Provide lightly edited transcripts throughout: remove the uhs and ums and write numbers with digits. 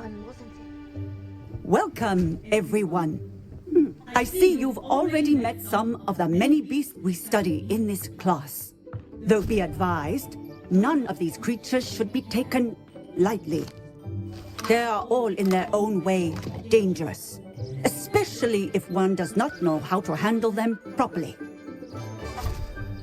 fun, wasn't it? Welcome, everyone. I see you've already met some of the many beasts we study in this class. Though be advised, none of these creatures should be taken lightly. They are all in their own way dangerous, especially if one does not know how to handle them properly.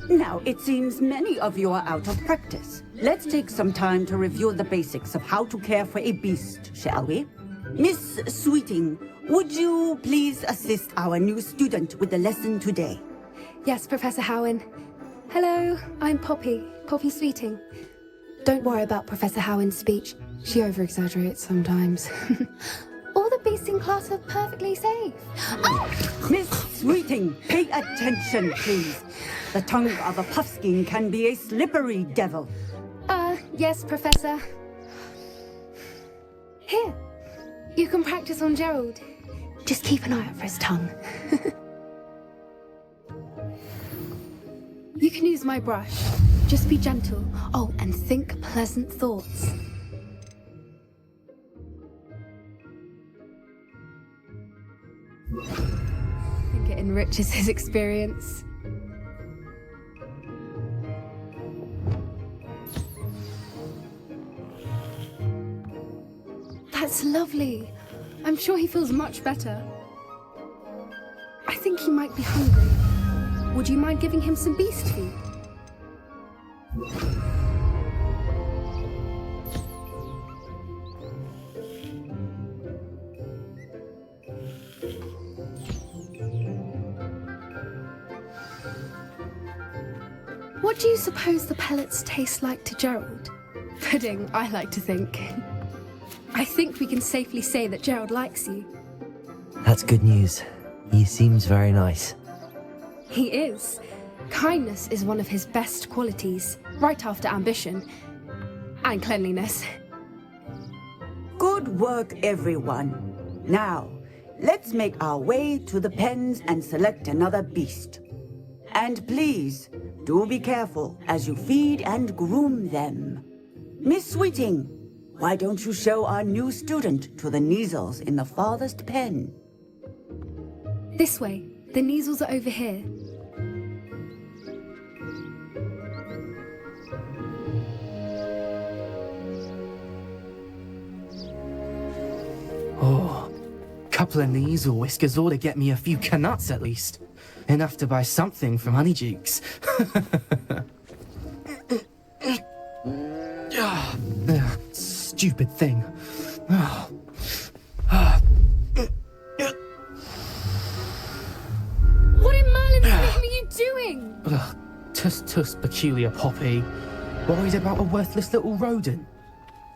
Now, it seems many of you are out of practice. Let's take some time to review the basics of how to care for a beast, shall we? Miss Sweeting, would you please assist our new student with the lesson today? Yes, Professor Howen. Hello, I'm Poppy Sweeting. Don't worry about Professor Howen's speech. She over-exaggerates sometimes. All the beasts in class are perfectly safe. Oh! Miss Sweeting, pay attention, please. The tongue of a puffskein can be a slippery devil. Yes, Professor. Here, you can practice on Gerald. Just keep an eye out for his tongue. You can use my brush. Just be gentle. Oh, and think pleasant thoughts. I think it enriches his experience. That's lovely. I'm sure he feels much better. I think he might be hungry. Would you mind giving him some beast food? What do you suppose the pellets taste like to Gerald? Pudding, I like to think. I think we can safely say that Gerald likes you. That's good news. He seems very nice. He is. Kindness is one of his best qualities, right after ambition. And cleanliness. Good work, everyone. Now, let's make our way to the pens and select another beast. And please, do be careful as you feed and groom them. Miss Sweeting, why don't you show our new student to the Neasels in the farthest pen? This way. The Neasels are over here. Oh, couple of Neasel whiskers ought to get me a few canuts at least. Enough to buy something from Honeydukes. Stupid thing. What in Merlin's name are you doing? Tuss, peculiar Poppy. Worried about a worthless little rodent.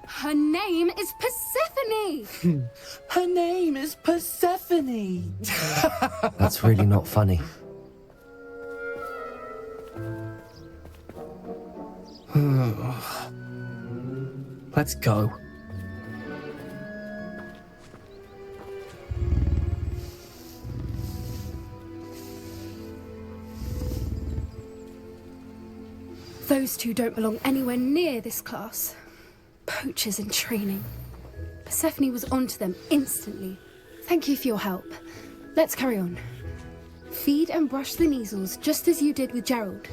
Her name is Persephone! Her name is Persephone! That's really not funny. Let's go. Those two don't belong anywhere near this class. Poachers in training. Persephone was onto them instantly. Thank you for your help. Let's carry on. Feed and brush the Neasels just as you did with Gerald.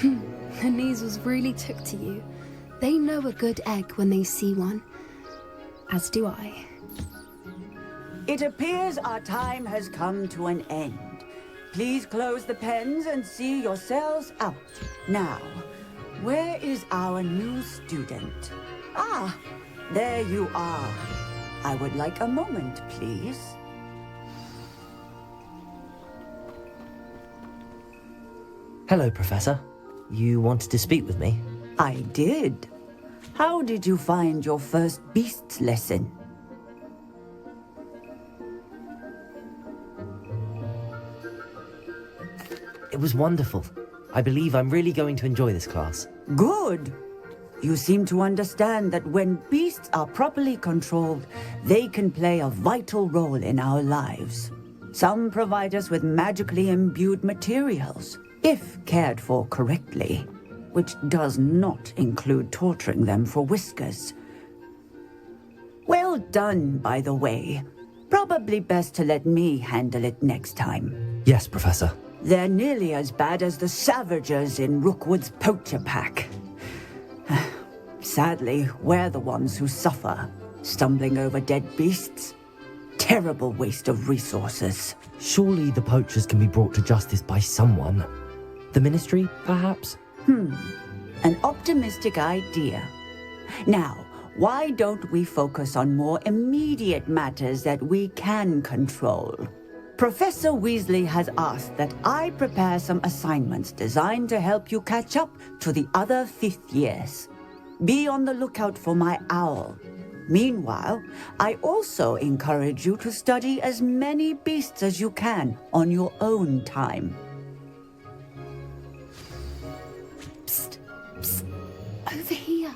The Neasels really took to you. They know a good egg when they see one. As do I. It appears our time has come to an end. Please close the pens and see yourselves out. Now, where is our new student? Ah, there you are. I would like a moment, please. Hello, Professor. You wanted to speak with me? I did. How did you find your first beasts lesson? It was wonderful. I believe I'm really going to enjoy this class. Good. You seem to understand that when beasts are properly controlled, they can play a vital role in our lives. Some provide us with magically imbued materials, if cared for correctly, which does not include torturing them for whiskers. Well Well done, by the way. Probably best to let me handle it next time. Yes, Professor. They're nearly as bad as the Savagers in Rookwood's poacher pack. Sadly, we're the ones who suffer, stumbling over dead beasts. Terrible waste of resources. Surely the poachers can be brought to justice by someone. The Ministry, perhaps? An optimistic idea. Now, why don't we focus on more immediate matters that we can control? Professor Weasley has asked that I prepare some assignments designed to help you catch up to the other fifth years. Be on the lookout for my owl. Meanwhile, I also encourage you to study as many beasts as you can on your own time. Psst, psst, over here.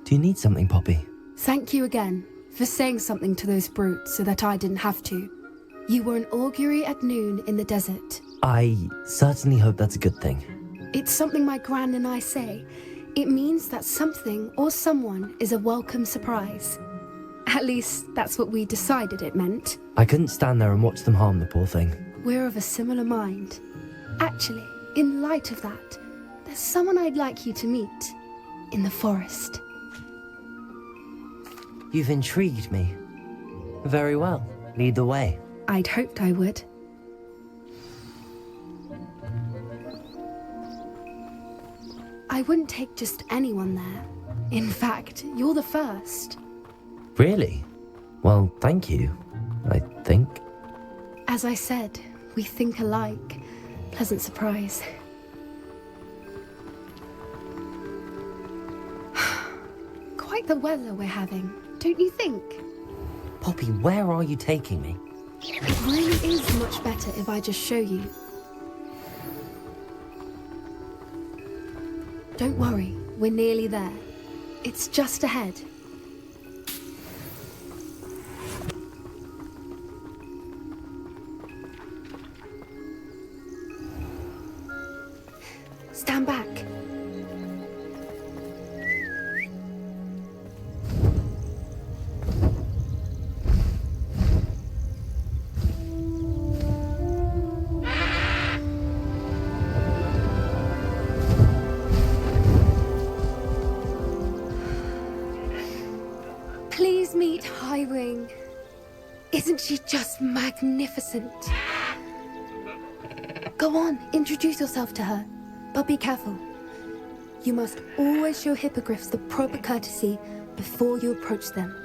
Do you need something, Poppy? Thank you again for saying something to those brutes so that I didn't have to. You were an augury at noon in the desert. I certainly hope that's a good thing. It's something my gran and I say. It means that something or someone is a welcome surprise. At least, that's what we decided it meant. I couldn't stand there and watch them harm the poor thing. We're of a similar mind. Actually, in light of that, there's someone I'd like you to meet. In the forest. You've intrigued me. Very well. Lead the way. I'd hoped I would. I wouldn't take just anyone there. In fact, you're the first. Really? Well, thank you, I think. As I said, we think alike. Pleasant surprise. Quite the weather we're having, don't you think? Poppy, where are you taking me? It really is much better if I just show you. Don't worry, we're nearly there. It's just ahead. Stand back. Please meet Highwing. Isn't she just magnificent? Go on, introduce yourself to her. But be careful. You must always show hippogriffs the proper courtesy before you approach them.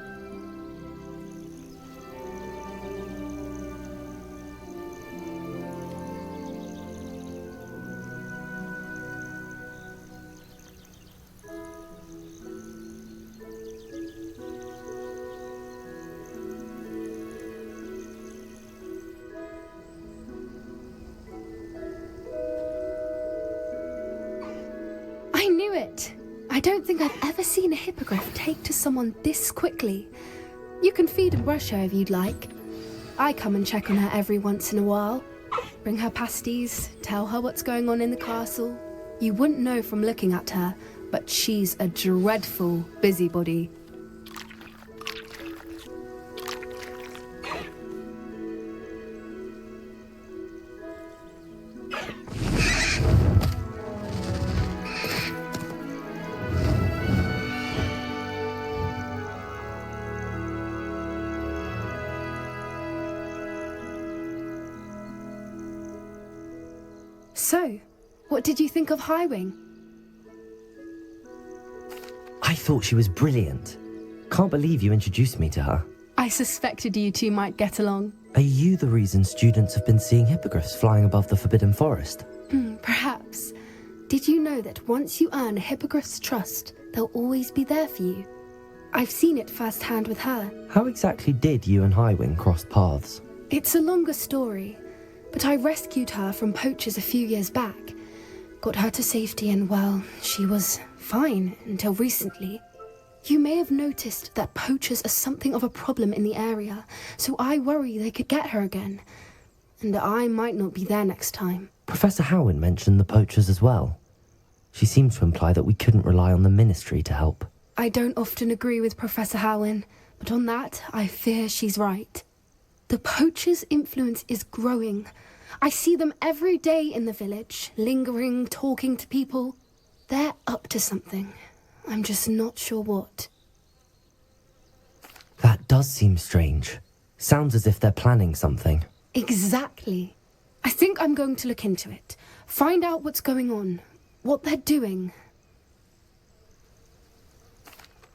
I knew it! I don't think I've ever seen a hippogriff take to someone this quickly. You can feed and brush her if you'd like. I come and check on her every once in a while. Bring her pasties, tell her what's going on in the castle. You wouldn't know from looking at her, but she's a dreadful busybody. So, what did you think of Highwing? I thought she was brilliant. Can't believe you introduced me to her. I suspected you two might get along. Are you the reason students have been seeing hippogriffs flying above the Forbidden Forest? Perhaps. Did you know that once you earn a hippogriff's trust, they'll always be there for you? I've seen it firsthand with her. How exactly did you and Highwing cross paths? It's a longer story, but I rescued her from poachers a few years back. Got her to safety and, well, she was fine until recently. You may have noticed that poachers are something of a problem in the area, so I worry they could get her again. And I might not be there next time. Professor Howin mentioned the poachers as well. She seemed to imply that we couldn't rely on the Ministry to help. I don't often agree with Professor Howin, but on that, I fear she's right. The poachers' influence is growing. I see them every day in the village, lingering, talking to people. They're up to something. I'm just not sure what. That does seem strange. Sounds as if they're planning something. Exactly. I think I'm going to look into it. Find out what's going on. What they're doing.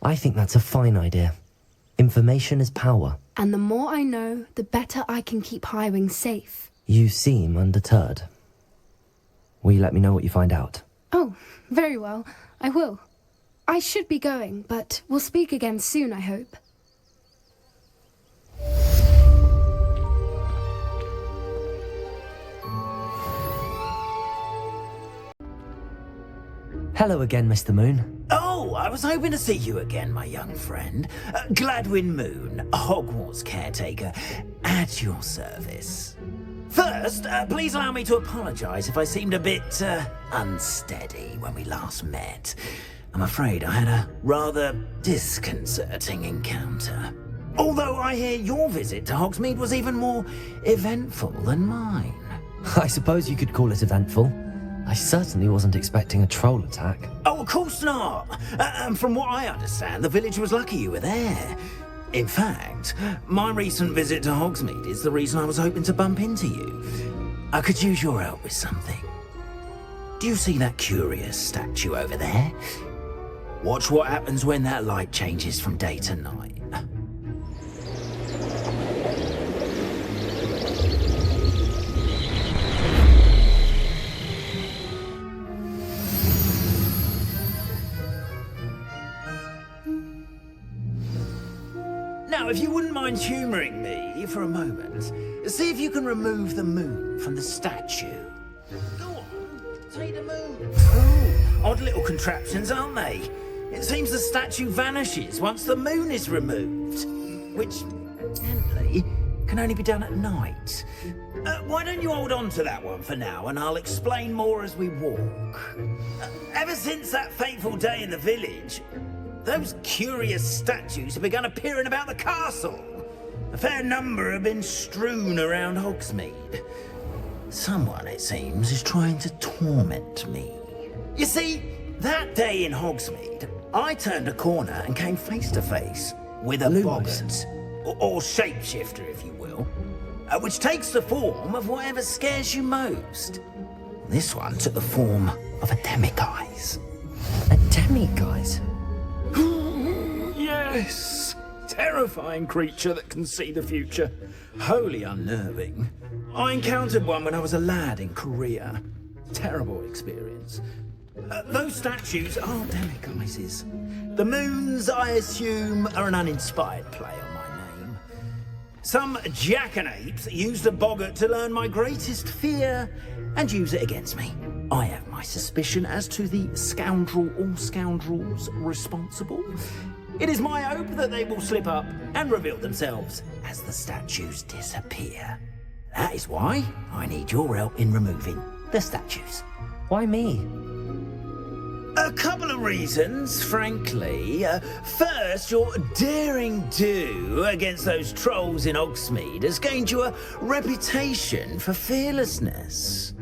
I think that's a fine idea. Information is power. And the more I know, the better I can keep Highwing safe. You seem undeterred. Will you let me know what you find out? Oh, very well. I will. I should be going, but we'll speak again soon, I hope. Hello again, Mr. Moon. Oh, I was hoping to see you again, my young friend. Gladwin Moon, Hogwarts caretaker, at your service. First, please allow me to apologise if I seemed a bit, unsteady when we last met. I'm afraid I had a rather disconcerting encounter. Although I hear your visit to Hogsmeade was even more eventful than mine. I suppose you could call it eventful. I certainly wasn't expecting a troll attack. Oh, of course not. From what I understand, the village was lucky you were there. In fact, my recent visit to Hogsmeade is the reason I was hoping to bump into you. I could use your help with something. Do you see that curious statue over there? Watch what happens when that light changes from day to night. Now, if you wouldn't mind humouring me for a moment, see if you can remove the moon from the statue. Go on, take the moon. Ooh, odd little contraptions, aren't they? It seems the statue vanishes once the moon is removed, which, evidently, can only be done at night. Why don't you hold on to that one for now, and I'll explain more as we walk. Ever since that fateful day in the village, those curious statues have begun appearing about the castle. A fair number have been strewn around Hogsmeade. Someone, it seems, is trying to torment me. You see, that day in Hogsmeade, I turned a corner and came face to face with a boggart, or shapeshifter, if you will, which takes the form of whatever scares you most. This one took the form of a demiguise. A demiguise? Yes! Terrifying creature that can see the future. Wholly unnerving. I encountered one when I was a lad in Korea. Terrible experience. Those statues are demiguises. The moons, I assume, are an uninspired play on my name. Some jackanapes used a boggart to learn my greatest fear and use it against me. I have my suspicion as to the scoundrel or scoundrels responsible. It is my hope that they will slip up and reveal themselves as the statues disappear. That is why I need your help in removing the statues. Why me? A couple of reasons, frankly. First, your daring do against those trolls in Hogsmeade has gained you a reputation for fearlessness.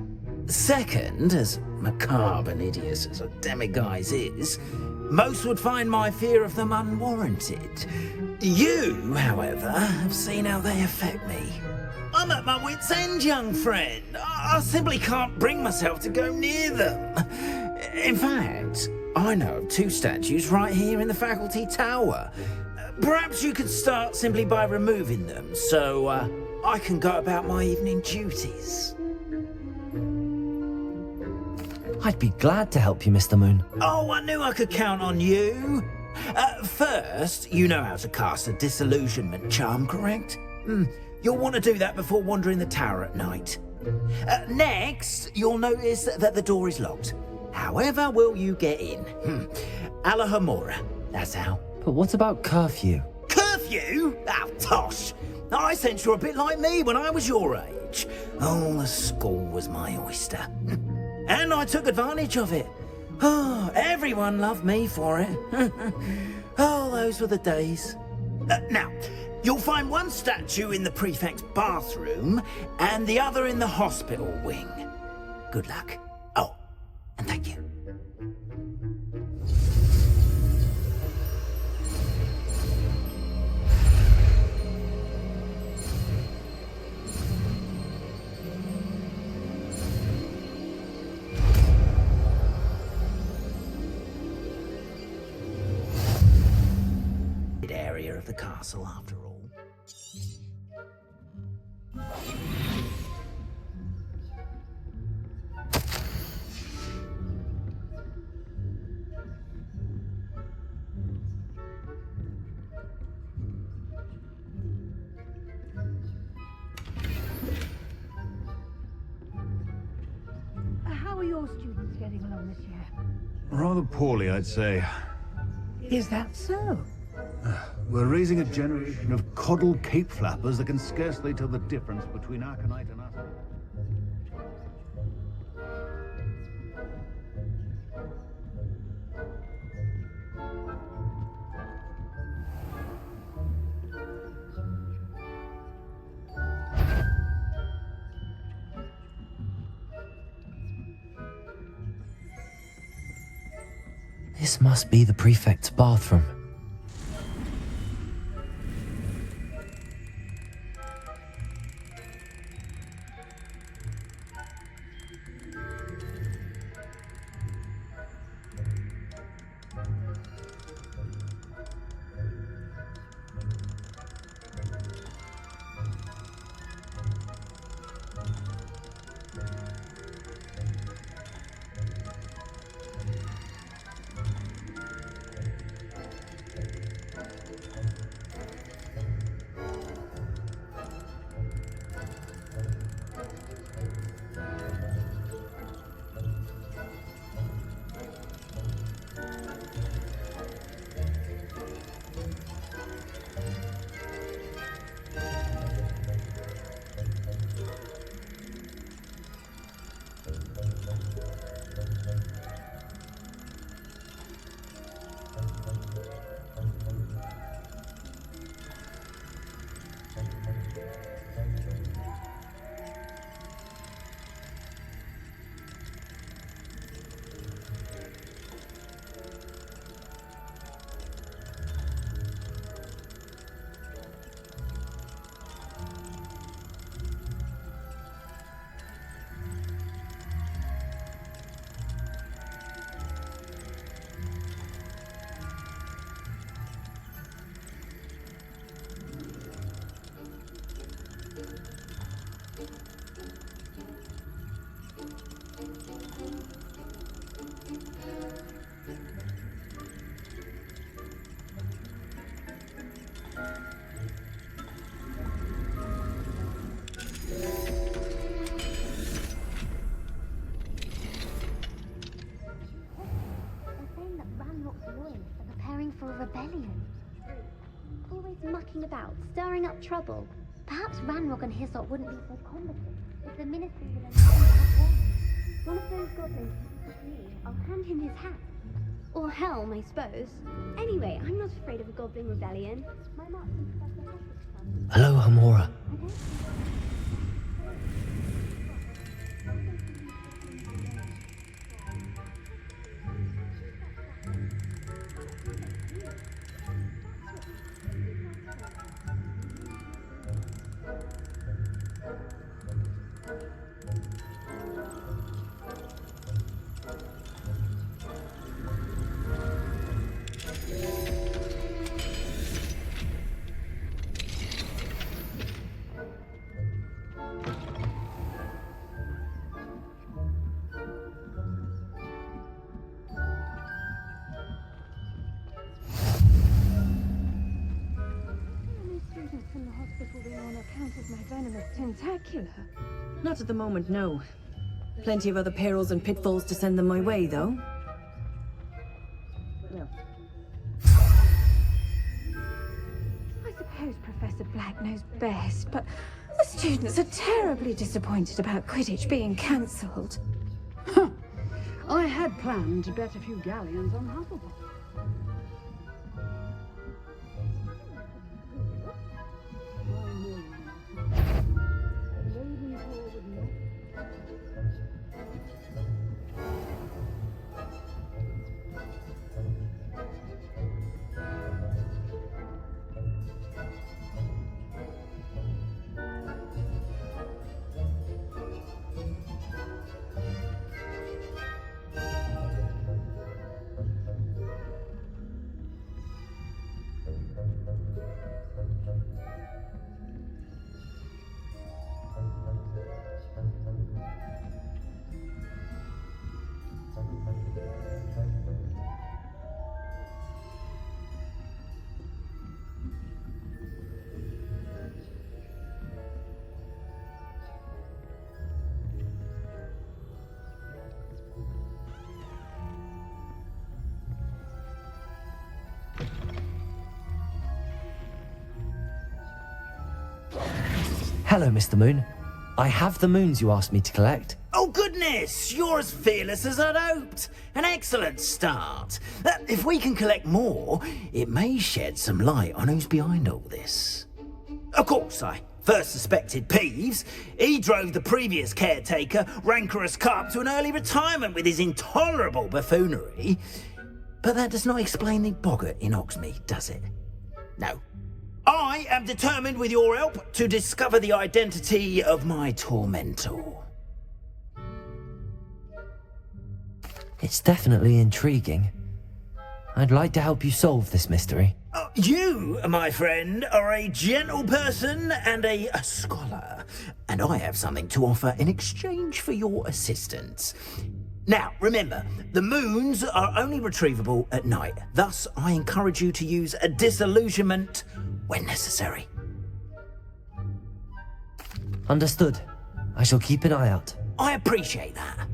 Second, as macabre and hideous as a demiguise is, most would find my fear of them unwarranted. You, however, have seen how they affect me. I'm at my wit's end, young friend. I simply can't bring myself to go near them. In fact, I know of two statues right here in the faculty tower. Perhaps you could start simply by removing them, so I can go about my evening duties. I'd be glad to help you, Mr. Moon. Oh, I knew I could count on you. First, you know how to cast a disillusionment charm, correct? You'll want to do that before wandering the tower at night. Next, you'll notice that the door is locked. However will you get in? Alahamora, that's how. But what about curfew? Curfew? Oh, tosh. I sense you're a bit like me when I was your age. Oh, the school was my oyster. And I took advantage of it. Oh, everyone loved me for it. Oh, those were the days. Now, you'll find one statue in the prefect's bathroom and the other in the hospital wing. Good luck. Oh, and thank you. Area of the castle, after all. How are your students getting along this year? Rather poorly, I'd say. Is that so? We're raising a generation of coddled cape flappers that can scarcely tell the difference between Arcanite and us. This must be the prefect's bathroom. For a rebellion. Always mucking about, stirring up trouble. Perhaps Ranrock and Hyssop wouldn't be so competent if the ministry would have one of those goblins with me, I'll hand him his hat. Or helm, I suppose. Anyway, I'm not afraid of a goblin rebellion. My marksman Professor Hogwarts. Hello, Hamora. From the hospital wing on account of my venomous tentacular. Not at the moment, no. Plenty of other perils and pitfalls to send them my way, though. Well. I suppose Professor Black knows best, but the students are terribly disappointed about Quidditch being cancelled. I had planned to bet a few galleons on Hufflepuff. Hello, Mr. Moon. I have the moons you asked me to collect. Oh, goodness! You're as fearless as I'd hoped. An excellent start. If we can collect more, it may shed some light on who's behind all this. Of course, I first suspected Peeves. He drove the previous caretaker, Rancorous Carp, to an early retirement with his intolerable buffoonery. But that does not explain the boggart in Hogsmeade, does it? No. I am determined, with your help, to discover the identity of my tormentor. It's definitely intriguing. I'd like to help you solve this mystery. You, my friend, are a gentle person and a scholar, and I have something to offer in exchange for your assistance. Now, remember, the moons are only retrievable at night. Thus, I encourage you to use a disillusionment when necessary. Understood. I shall keep an eye out. I appreciate that.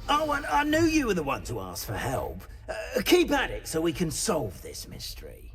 Oh, and I knew you were the one to ask for help. Keep at it so we can solve this mystery.